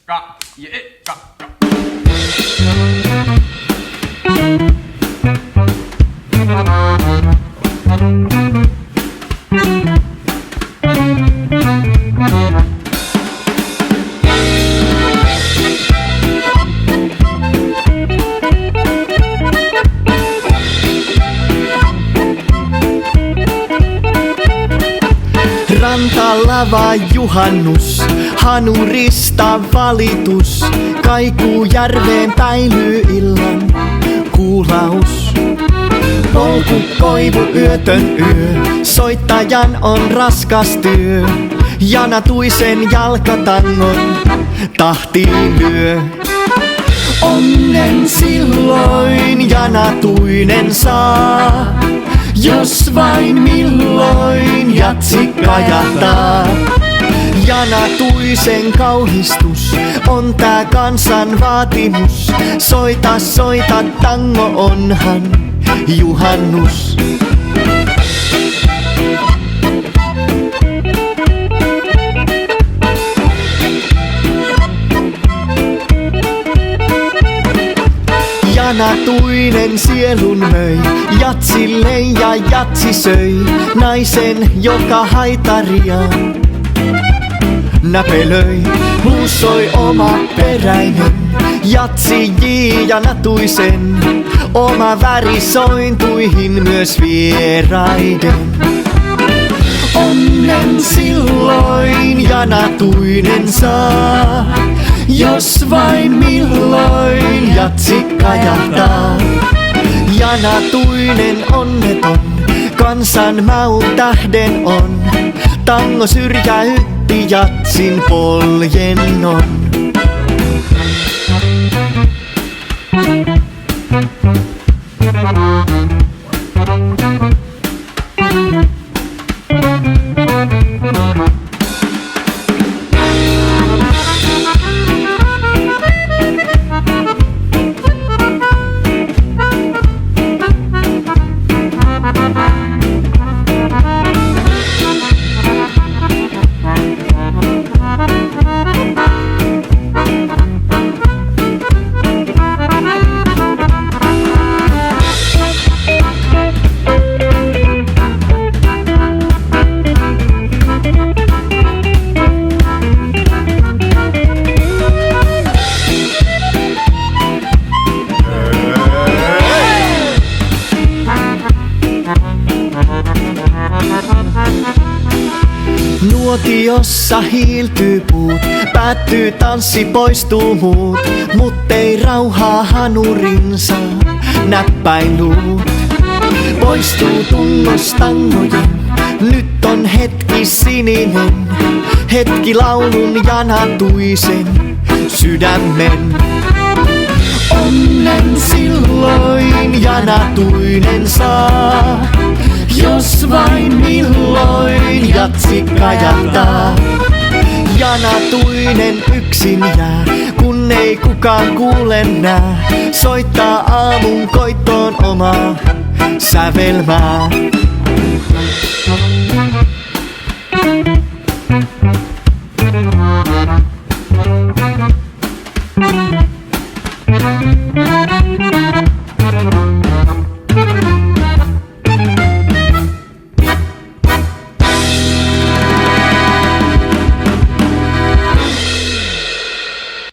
ka, je, ka, ka. Rantalava juhannus, hanurista valitus, kaikuu järveen päilyy illan kuulaus. Polku koivu yötön yö, soittajan on raskas työ, Janatuisen jalkatangon tahtiin lyö. Onnen silloin Janatuinen saa, jos vain milloin jatsi kajahtaa. Janatuisen kauhistus on tää kansan vaatimus. Soita, soita, tango onhan juhannus. Janatuinen sielun möi jatsille ja jatsi söi naisen, joka haitaria näpelöi. Huusoi oma peräinen jatsi J. Janatuisen, oma väri sointuihin myös vieraiden. Onnen silloin Janatuinen saa, jos vain milloin jatsi kajahtaa. Janatuinen onneton, kansan maun tähden on. Tango syrjäytti jatsin poljennon. Nuotiossa hiiltyy puut, päättyy tanssi, poistuu muut, muttei rauhaa hanurinsa näppäiluut. Poistuu tungostangojen, nyt on hetki sininen, hetki laulun Janatuisen sydämen. Onnen silloin Janatuinen saa, jos vain milloin jatsi kajahtaa. Janatuinen yksin jää, kun ei kukaan kuule nää. Soittaa aamun koittoon omaa sävelmää.